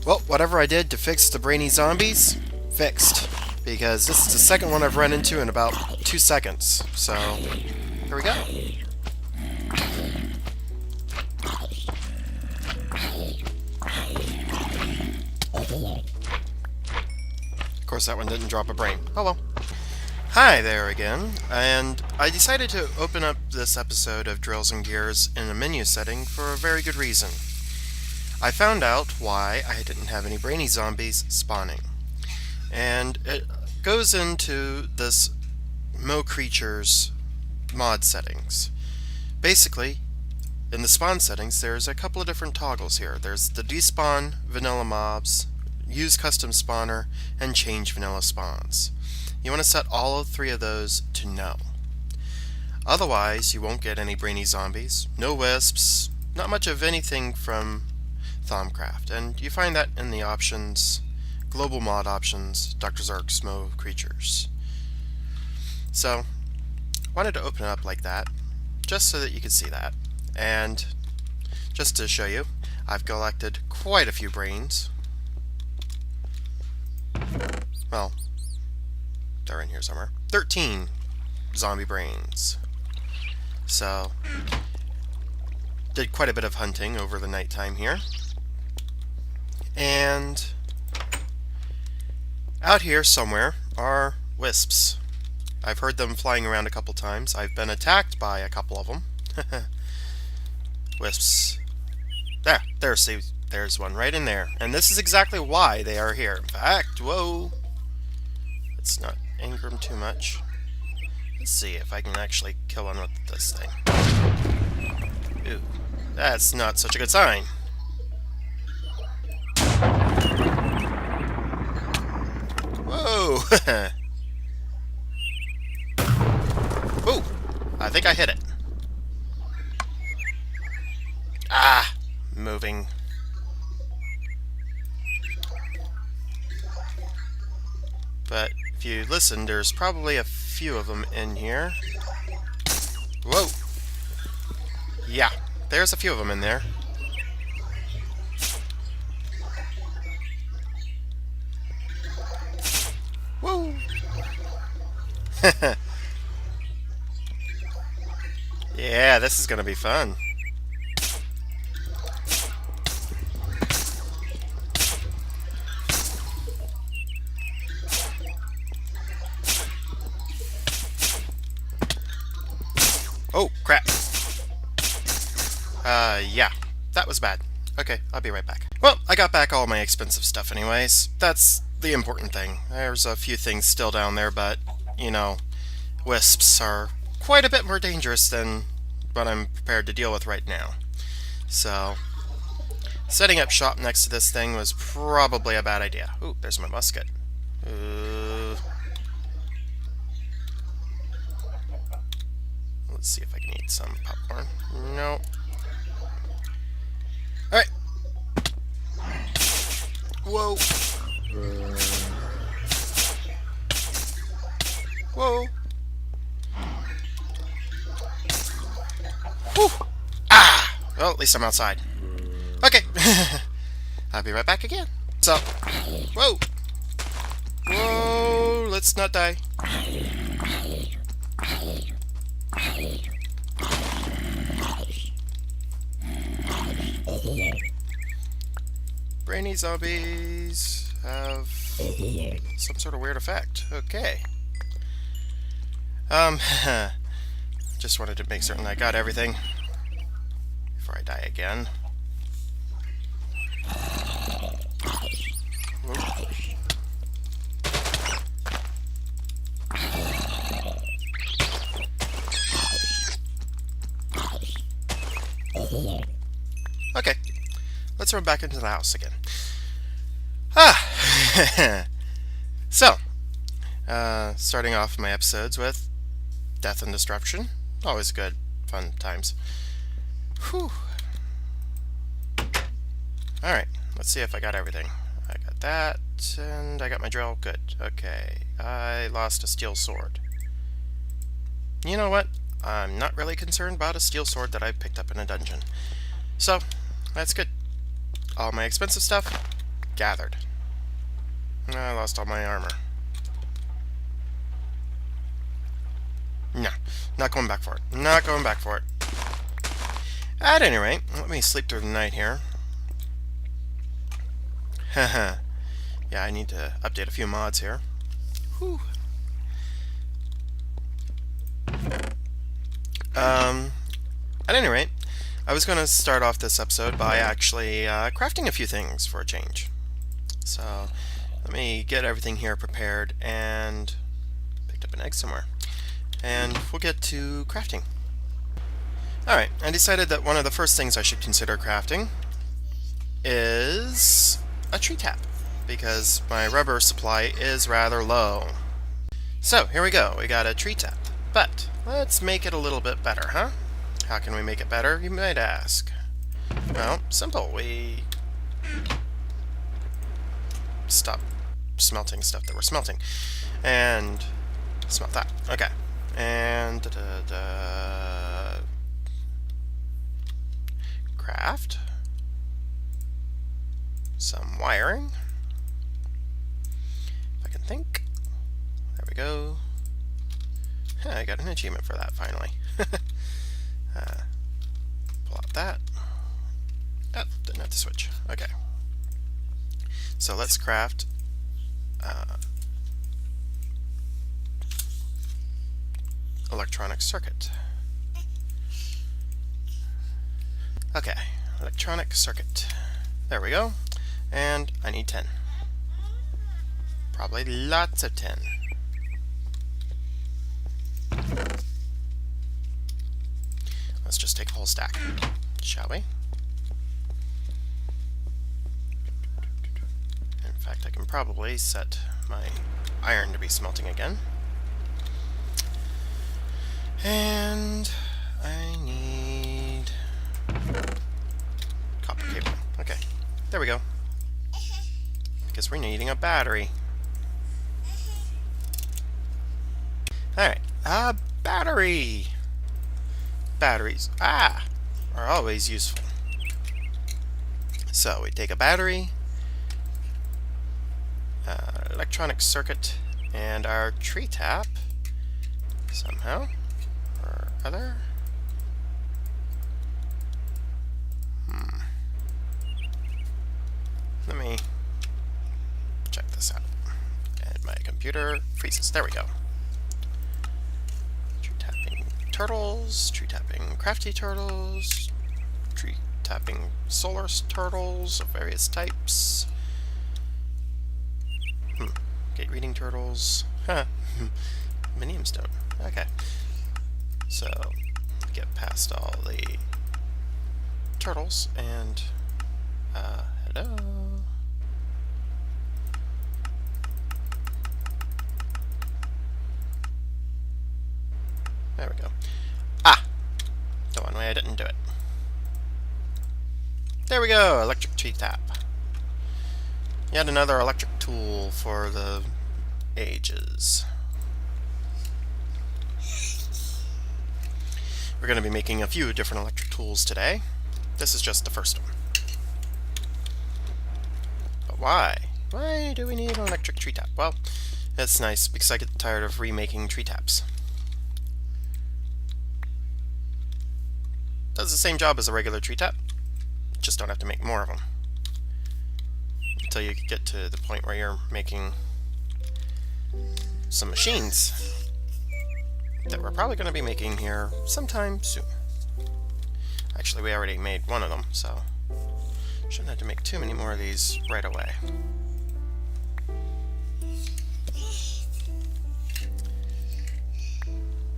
Well, whatever I did to fix the brainy zombies, fixed. Because this is the second one I've run into in about 2 seconds. So, here we go. Of course, that one didn't drop a brain. Oh well. Hi there again, and I decided to open up this episode of Drills and Gears in a menu setting for a very good reason. I found out why I didn't have any brainy zombies spawning. And it goes into this Mo Creatures mod settings. Basically, in the spawn settings, there's a couple of different toggles here. There's the despawn vanilla mobs, use custom spawner, and change vanilla spawns. You want to set all three of those to no. Otherwise, you won't get any brainy zombies, no wisps, not much of anything from Thaumcraft, and you find that in the options, global mod options, Dr. Zark's Mo Creatures. So, wanted to open it up like that, just so that you could see that. And just to show you, I've collected quite a few brains. Well, they're in here somewhere. 13 zombie brains. So, did quite a bit of hunting over the nighttime here. And out here somewhere are wisps. I've heard them flying around a couple times. I've been attacked by a couple of them. Wisps. There's one right in there. And this is exactly why they are here. In fact, whoa. Let's not anger them too much. Let's see if I can actually kill one with this thing. Ooh, that's not such a good sign. Whoa! Ooh, I think I hit it. Ah, moving. But if you listen, there's probably a few of them in here. Whoa! Yeah, there's a few of them in there. Woo! Yeah, this is gonna be fun. Oh, crap. Yeah. That was bad. Okay, I'll be right back. Well, I got back all my expensive stuff anyways. That's the important thing. There's a few things still down there, but, you know, wisps are quite a bit more dangerous than what I'm prepared to deal with right now. So, setting up shop next to this thing was probably a bad idea. Ooh, there's my musket. Let's see if I can eat some popcorn. No. Alright. Whoa. Whoa. Whew. Ah! Well, at least I'm outside. Okay. I'll be right back again. So, whoa. Whoa, let's not die. Brainy zombies have some sort of weird effect. Okay. Just wanted to make certain I got everything before I die again. Whoa. Okay, let's run back into the house again. So, starting off my episodes with death and destruction. Always good, fun times. Whew. Alright, let's see if I got everything. I got that, and I got my drill. Good. Okay, I lost a steel sword. You know what? I'm not really concerned about a steel sword that I picked up in a dungeon. So, that's good. All my expensive stuff, gathered. I lost all my armor. No, not going back for it. Not going back for it. At any rate, let me sleep through the night here. Haha. Yeah, I need to update a few mods here. Whew. At any rate, I was going to start off this episode by actually crafting a few things for a change. So, let me get everything here prepared and picked up an egg somewhere. And we'll get to crafting. Alright, I decided that one of the first things I should consider crafting is a tree tap, because my rubber supply is rather low. So, here we go. We got a tree tap. But, let's make it a little bit better, huh? How can we make it better, you might ask? Well, simple. We stop smelting stuff that we're smelting. And smelt that. Okay. And craft some wiring. If I can think. There we go. I got an achievement for that finally. Pull out that. Oh, didn't have to switch. Okay. So let's craft electronic circuit. Okay, electronic circuit. There we go. And I need 10. Probably lots of 10. Let's just take a whole stack, shall we? In fact, I can probably set my iron to be smelting again. And I need copper cable. Okay, there we go. Because we're needing a battery. Alright, a battery! Batteries, are always useful. So, we take a battery, electronic circuit, and our tree tap, somehow, or other. Let me check this out. And my computer freezes. There we go. Tree tapping turtles, tree tapping crafty turtles, tree tapping solar turtles of various types. Gate reading turtles. Huh. Minium stone. Okay. So, get past all the turtles and hello. There we go. The one way I didn't do it. There we go, electric tree tap. Yet another electric tool for the ages. We're going to be making a few different electric tools today. This is just the first one. But why? Why do we need an electric tree tap? Well, it's nice because I get tired of remaking tree taps. Does the same job as a regular tree tap, just don't have to make more of them. Until you get to the point where you're making some machines that we're probably going to be making here sometime soon. Actually, we already made one of them, so shouldn't have to make too many more of these right away.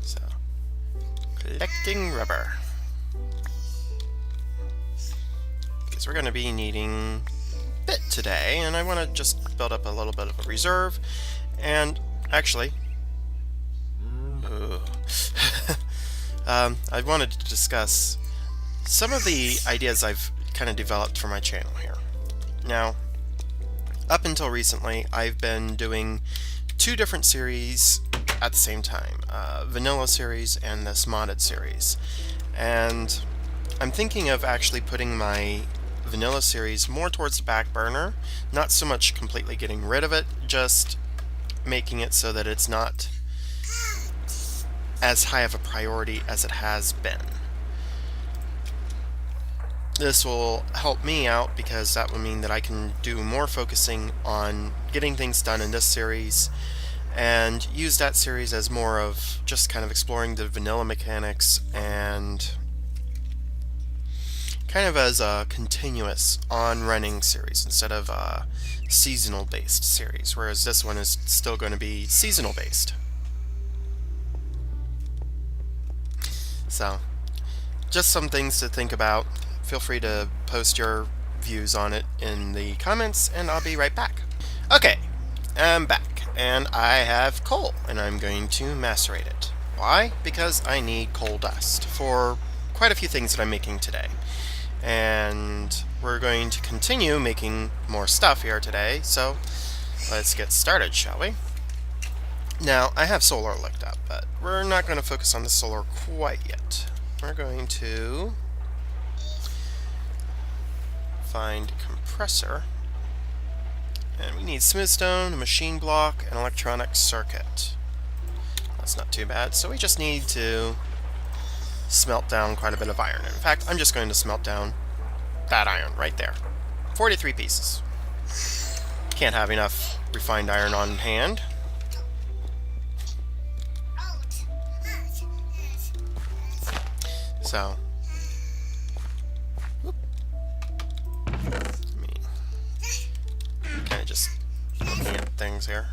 So, collecting rubber. Because we're going to be needing bit today, and I want to just build up a little bit of a reserve. And actually, I wanted to discuss some of the ideas I've kind of developed for my channel here. Now, up until recently, I've been doing two different series at the same time, vanilla series and this modded series. And I'm thinking of actually putting my vanilla series more towards the back burner. Not so much completely getting rid of it, just making it so that it's not as high of a priority as it has been. This will help me out because that will mean that I can do more focusing on getting things done in this series and use that series as more of just kind of exploring the vanilla mechanics and kind of as a continuous on-running series instead of a seasonal based series, whereas this one is still going to be seasonal based. So just some things to think about. Feel free to post your views on it in the comments, and I'll be right back. Okay, I'm back, and I have coal, and I'm going to macerate it. Why? Because I need coal dust for quite a few things that I'm making today. And we're going to continue making more stuff here today, so let's get started, shall we? Now, I have solar looked up, but we're not going to focus on the solar quite yet. We're going to find compressor, and we need smooth stone, a machine block, and electronic circuit. That's not too bad, so we just need to smelt down quite a bit of iron. In fact, I'm just going to smelt down that iron right there. 43 pieces. Can't have enough refined iron on hand. So just looking at things here.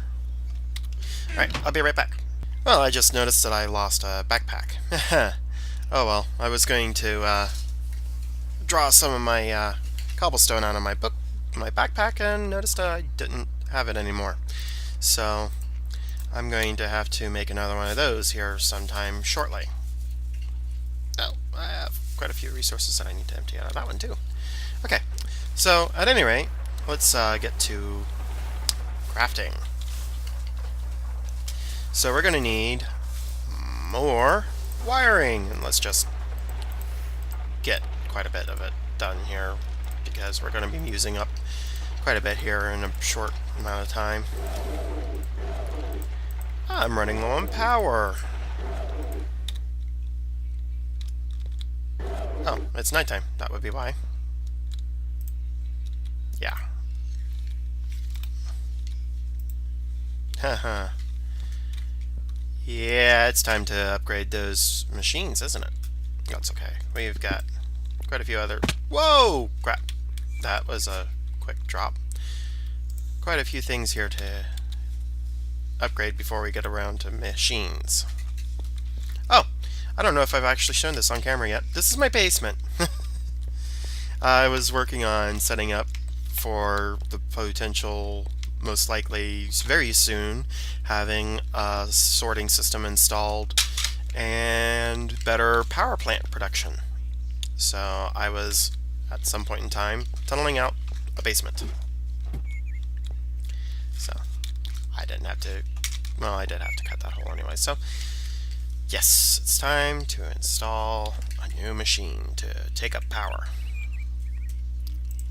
Alright, I'll be right back. Well, I just noticed that I lost a backpack. Oh well, I was going to draw some of my cobblestone out of my backpack and noticed I didn't have it anymore. So I'm going to have to make another one of those here sometime shortly. Oh, I have quite a few resources that I need to empty out of that one too. Okay, so at any rate, let's get to crafting. So we're going to need more wiring, and let's just get quite a bit of it done here because we're going to be using up quite a bit here in a short amount of time. I'm running low on power. Oh, it's nighttime. That would be why. Yeah. Haha. Yeah, it's time to upgrade those machines, isn't it? That's okay. We've got quite a few other... Whoa! Crap. That was a quick drop. Quite a few things here to upgrade before we get around to machines. Oh! I don't know if I've actually shown this on camera yet. This is my basement. I was working on setting up for the potential, most likely very soon, having a sorting system installed and better power plant production. So I was, at some point in time, tunneling out a basement. So I didn't have to, well, I did have to cut that hole anyway. So yes, it's time to install a new machine to take up power.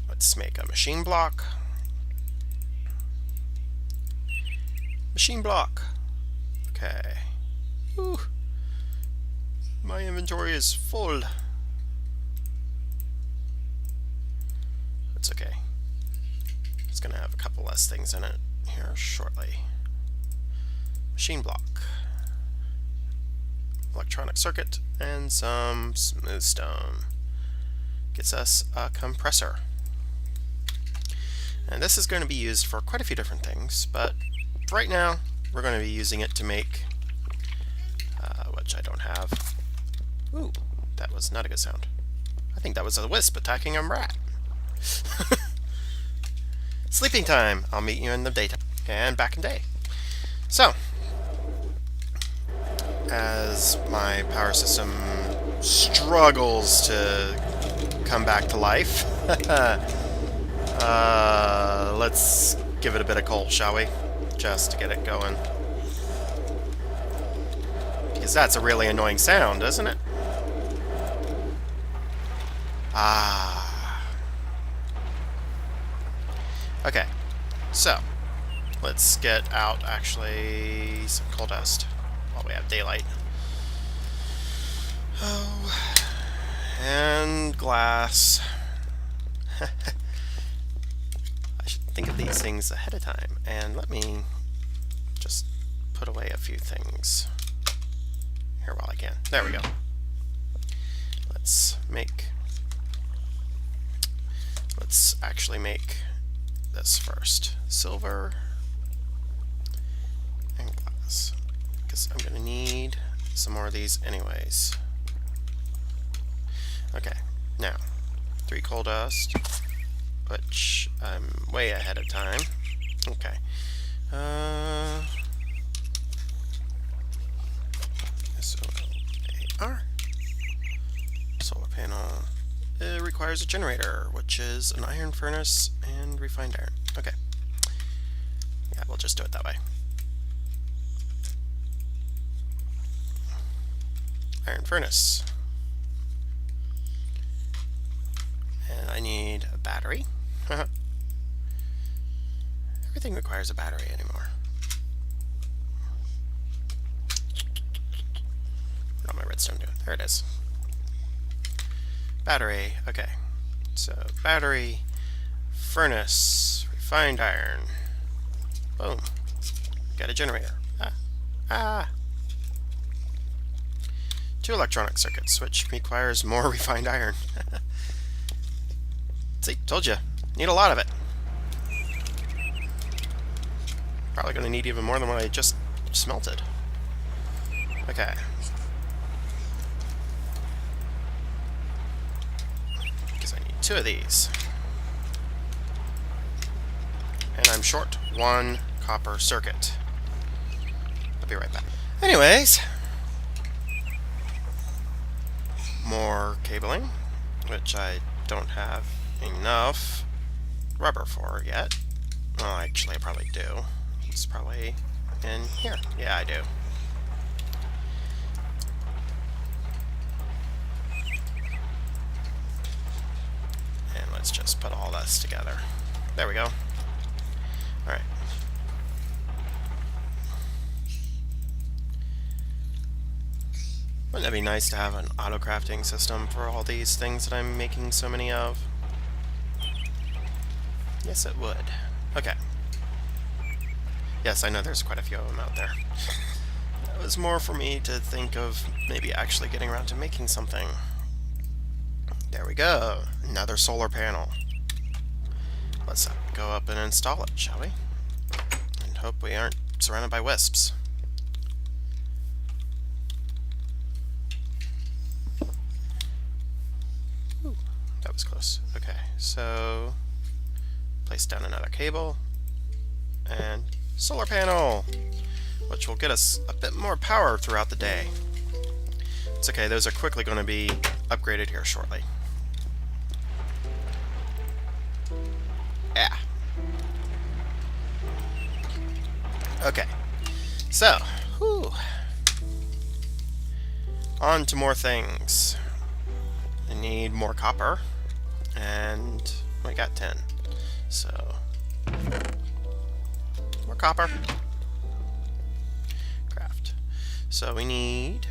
Let's make a machine block. Machine block. Okay. Whew. My inventory is full. It's okay. It's gonna have a couple less things in it here shortly. Machine block. Electronic circuit and some smooth stone. Gets us a compressor. And this is going to be used for quite a few different things, but right now we're going to be using it to make, which I don't have. Ooh, that was not a good sound. I think that was a wisp attacking a rat. Sleeping time. I'll meet you in the daytime and back in day. So, as my power system struggles to come back to life, let's give it a bit of coal, shall we? Just to get it going. Because that's a really annoying sound, isn't it? Ah. Okay, so let's get out actually some coal dust while we have daylight. Oh, and glass. I should think of these things ahead of time, and let me just put away a few things here while I can. There we go. Let's actually make this first. Silver and glass. Because I'm going to need some more of these anyways. Okay, now 3 coal dust, which I'm way ahead of time. Okay. SOLAR. Solar panel. It requires a generator, which is an iron furnace and refined iron. Okay. Yeah, we'll just do it that way. Iron furnace. And I need a battery. Everything requires a battery anymore. Where'd all my redstone go? There it is. Battery. Okay. So, battery, furnace, refined iron. Boom. Got a generator. Ah. 2 electronic circuits, which requires more refined iron. See, told you. Need a lot of it. Probably going to need even more than what I just smelted. Okay. Because I need 2 of these. And I'm short 1 copper circuit. I'll be right back. Anyways. More cabling, which I don't have enough rubber for yet. Well, actually, I probably do. It's probably in here. Yeah, I do. And let's just put all this together. There we go. Alright. Wouldn't that be nice to have an auto-crafting system for all these things that I'm making so many of? Yes, it would. Okay. Yes, I know there's quite a few of them out there. That was more for me to think of maybe actually getting around to making something. There we go. Another solar panel. Let's go up and install it, shall we? And hope we aren't surrounded by wisps. Ooh, that was close. Okay, so place down another cable and solar panel, which will get us a bit more power throughout the day. It's okay, those are quickly going to be upgraded here shortly. Yeah. Okay, so, whew. On to more things. I need more copper, and I got 10. So, more copper. Craft. So we need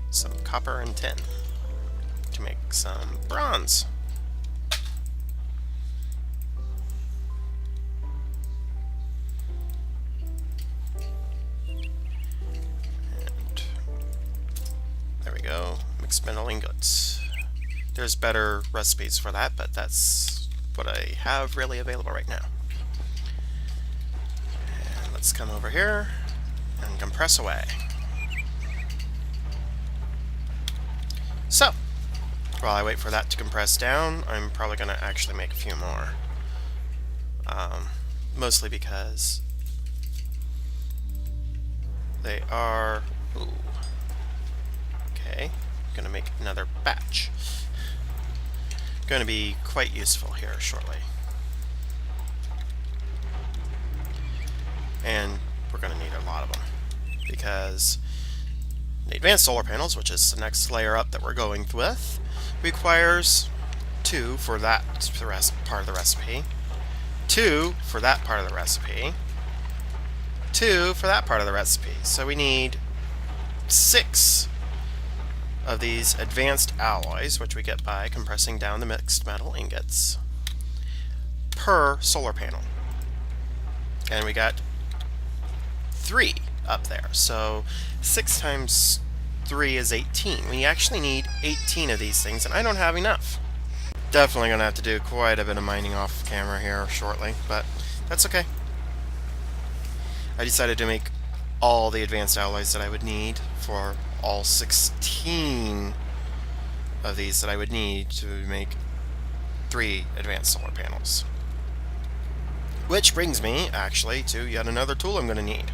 some copper and tin to make some bronze. And there we go. Mixed metal ingots. There's better recipes for that, but that's what I have really available right now. And let's come over here and compress away. So, while I wait for that to compress down, I'm probably going to actually make a few more. Mostly because they are... Ooh. Okay, going to make another batch. Going to be quite useful here shortly. And we're going to need a lot of them, because The advanced solar panels, which is the next layer up that we're going with, requires 2 for that part of the recipe, 2 for that part of the recipe, 2 for that part of the recipe. So we need 6 of these advanced alloys, which we get by compressing down the mixed metal ingots, per solar panel. And we got 3 up there. So 6 times 3 is 18. We actually need 18 of these things, and I don't have enough. Definitely going to have to do quite a bit of mining off camera here shortly, but that's okay. I decided to make all the advanced alloys that I would need for all 16 of these that I would need to make 3 advanced solar panels. Which brings me, actually, to yet another tool I'm going to need.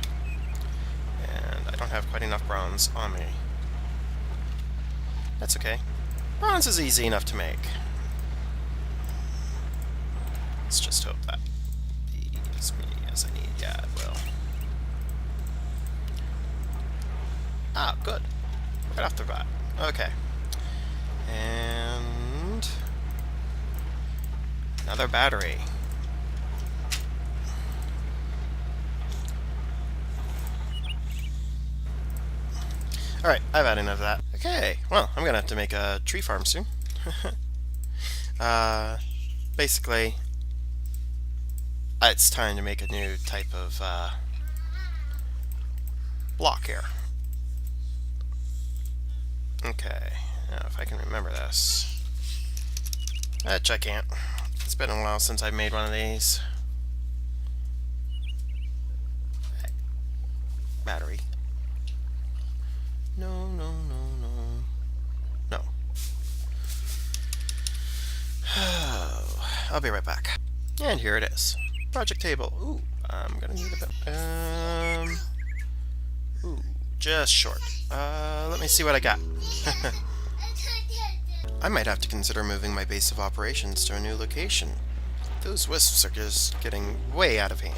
And I don't have quite enough bronze on me. That's okay. Bronze is easy enough to make. Let's just hope that be as many as I need. Yeah, it will. Ah, good. Right off the bat. Okay. And another battery. Alright, I've had enough of that. Okay, well, I'm gonna have to make a tree farm soon. Basically, it's time to make a new type of block here. Okay, now if I can remember this. Which I can't. It's been a while since I've made one of these. Battery. No, no, no, no. No. I'll be right back. And here it is. Project table. Ooh, I'm gonna need a bit. Ooh, just short. Let me see what I got. I might have to consider moving my base of operations to a new location. Those wisps are just getting way out of hand.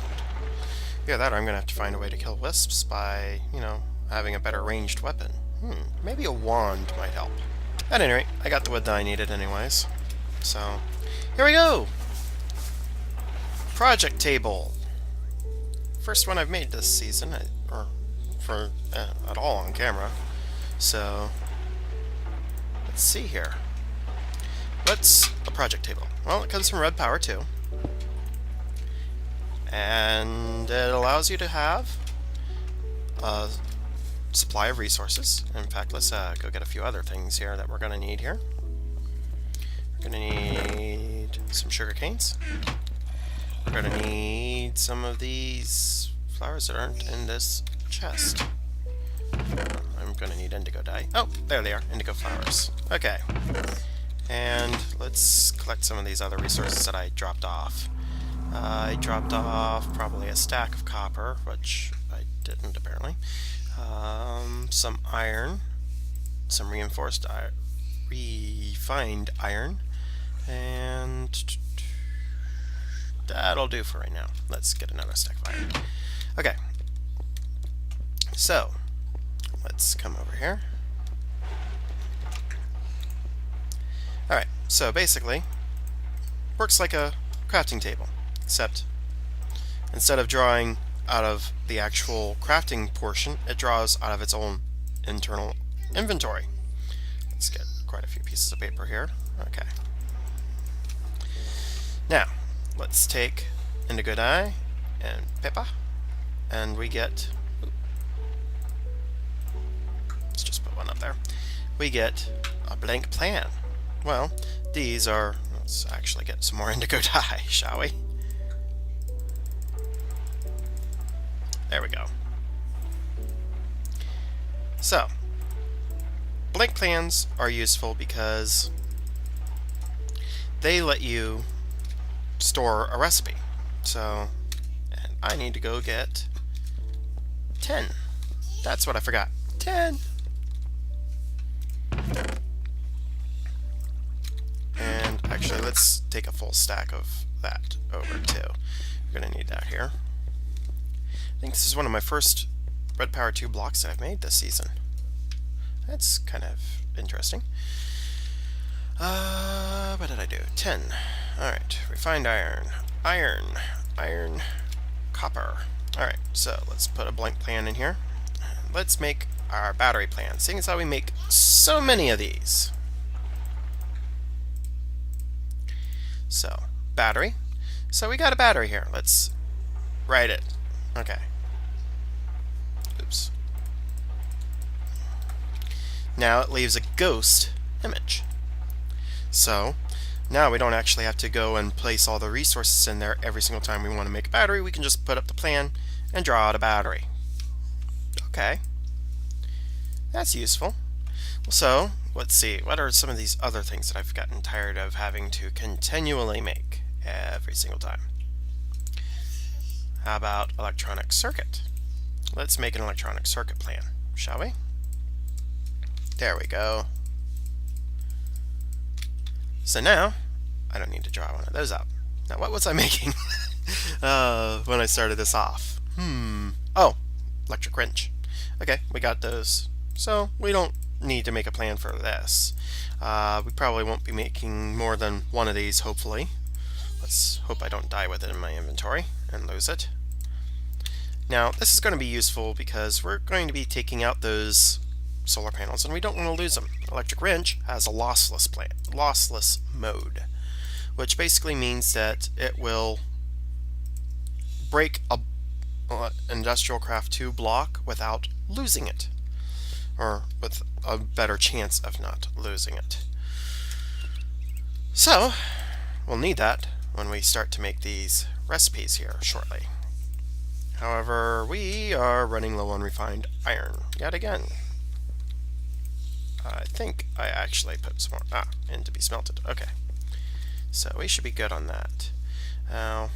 Yeah, that or I'm gonna have to find a way to kill wisps by, you know, having a better ranged weapon. Maybe a wand might help. At any rate, I got the wood that I needed anyways. So, here we go! Project table. First one I've made this season, or for at all on camera. So, let's see here. What's a project table? Well, it comes from Red Power 2. And it allows you to have a supply of resources. In fact, let's go get a few other things here that we're going to need here. We're going to need some sugar canes. We're going to need some of these flowers that aren't in this chest. I'm going to need indigo dye. Oh, there they are, indigo flowers. Okay. And let's collect some of these other resources that I dropped off. I dropped off probably a stack of copper, which I didn't apparently. Some iron, some reinforced refined iron, and that'll do for right now. Let's get another stack of iron. Okay, so let's come over here. Alright, so basically, works like a crafting table, except instead of drawing out of the actual crafting portion, it draws out of its own internal inventory. Let's get quite a few pieces of paper here. Okay. Now, let's take indigo dye and pepper, and we get... let's just put one up there. We get a blank plan. Well, these are... let's actually get some more indigo dye, shall we? There we go. So, blank plans are useful because they let you store a recipe. So, and I need to go get 10. That's what I forgot. 10! And actually, let's take a full stack of that over too. We're going to need that here. I think this is one of my first Red Power 2 blocks that I've made this season. That's kind of interesting. What did I do? 10. Alright, refined iron. Iron, copper. Alright, so let's put a blank plan in here. Let's make our battery plan, seeing as how we make so many of these. So, battery. So we got a battery here. Let's write it. Okay. Oops. Now it leaves a ghost image. So, now we don't actually have to go and place all the resources in there every single time we want to make a battery. We can just put up the plan and draw out a battery. Okay. That's useful. So, let's see. What are some of these other things that I've gotten tired of having to continually make every single time? How about electronic circuit? Let's make an electronic circuit plan, shall we? There we go. So now, I don't need to draw one of those up. Now, what was I making when I started this off? Oh, electric wrench. Okay, we got those. So, we don't need to make a plan for this. We probably won't be making more than one of these, hopefully. Let's hope I don't die with it in my inventory and lose it. Now, this is going to be useful because we're going to be taking out those solar panels, and we don't want to lose them. Electric wrench has a lossless mode, which basically means that it will break a Industrial Craft 2 block without losing it, or with a better chance of not losing it. So, we'll need that when we start to make these recipes here shortly. However, we are running low on refined iron yet again. I think I actually put some more in to be smelted. Okay, so we should be good on that. Now,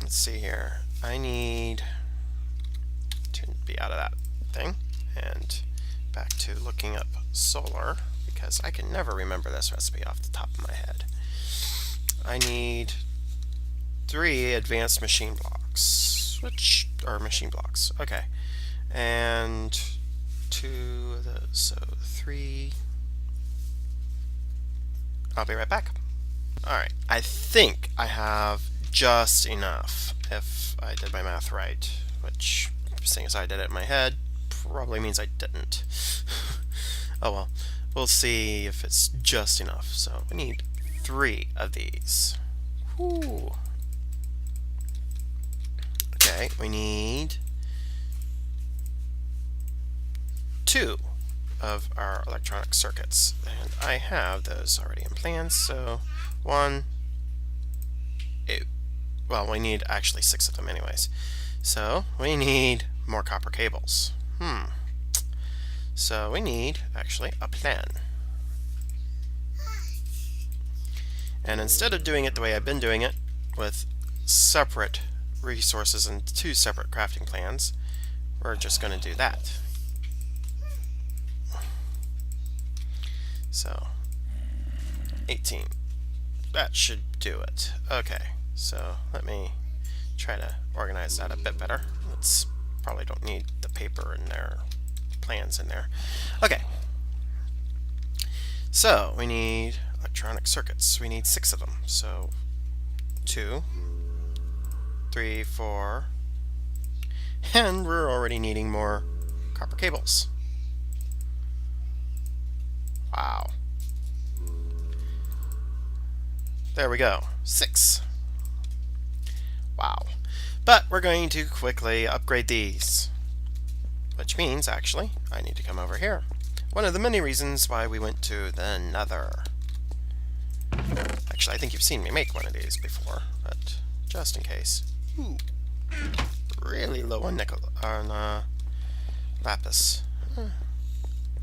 let's see here. I need to be out of that thing and back to looking up solar, because I can never remember this recipe off the top of my head. I need 3 advanced machine blocks, which are machine blocks. Okay, and 2 of those, so 3. I'll be right back. Alright, I think I have just enough, if I did my math right, which, seeing as I did it in my head, probably means I didn't. Oh well, we'll see if it's just enough. So we need 3 of these. Whew. Okay, we need 2 of our electronic circuits, and I have those already in plans. So 1, 8. Well, we need actually 6 of them anyways. So we need more copper cables. So we need actually a plan. And instead of doing it the way I've been doing it, with separate resources and 2 separate crafting plans, we're just going to do that. So 18. That should do it. Okay, so let me try to organize that a bit better. Let's probably don't need the paper in there, plans in there. Okay, so we need electronic circuits. We need 6 of them. So 2, 3, 4, and we're already needing more copper cables. Wow. There we go. 6. Wow. But we're going to quickly upgrade these, which means, actually, I need to come over here. One of the many reasons why we went to the Nether. Actually, I think you've seen me make one of these before, but just in case. Ooh. Really low on nickel, on lapis.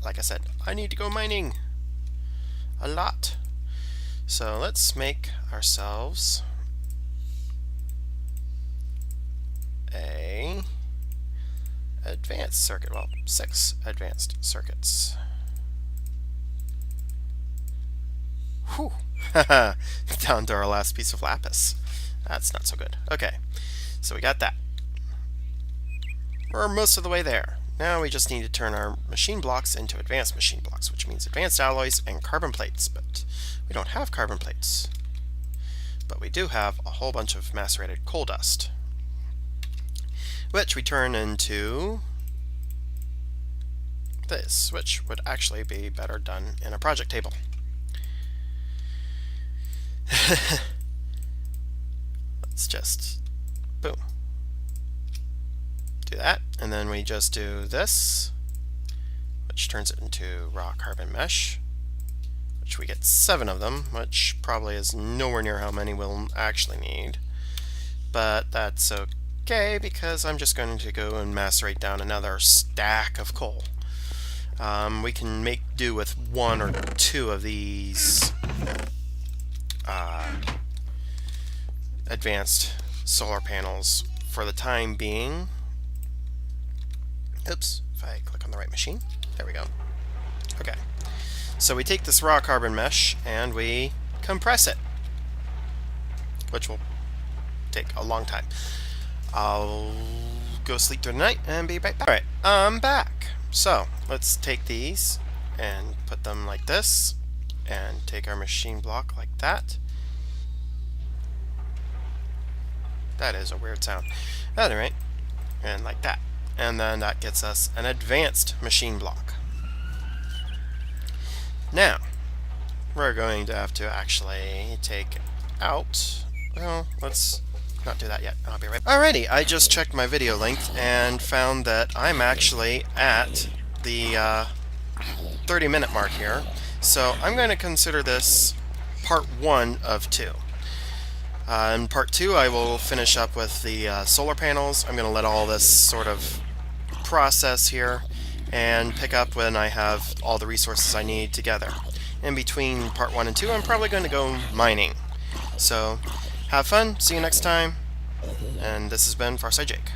Like I said, I need to go mining a lot. So let's make ourselves a advanced circuit. Well, 6 advanced circuits. Whew. Down to our last piece of lapis. That's not so good. Okay, so we got that. We're most of the way there. Now we just need to turn our machine blocks into advanced machine blocks, which means advanced alloys and carbon plates, but we don't have carbon plates. But we do have a whole bunch of macerated coal dust, which we turn into this, which would actually be better done in a project table. Let's just, boom, do that, and then we just do this, which turns it into raw carbon mesh, which we get 7 of them, which probably is nowhere near how many we'll actually need, but that's okay because I'm just going to go and macerate down another stack of coal. We can make do with 1 or 2 of these advanced solar panels for the time being. Oops, if I click on the right machine. There we go. Okay. So we take this raw carbon mesh and we compress it, which will take a long time. I'll go sleep through the night and be right back. Alright, I'm back. So, let's take these and put them like this, and take our machine block like that. That is a weird sound. At any rate, and like that. And then that gets us an advanced machine block. Now, we're going to have to actually take out, well, let's not do that yet. I'll be right back. Alrighty, I just checked my video length and found that I'm actually at the 30-minute mark here. So I'm going to consider this part 1 of 2. In part 2, I will finish up with the solar panels. I'm going to let all this sort of process here and pick up when I have all the resources I need together. In between part 1 and 2, I'm probably going to go mining. So, have fun, see you next time, and this has been Farside Jake.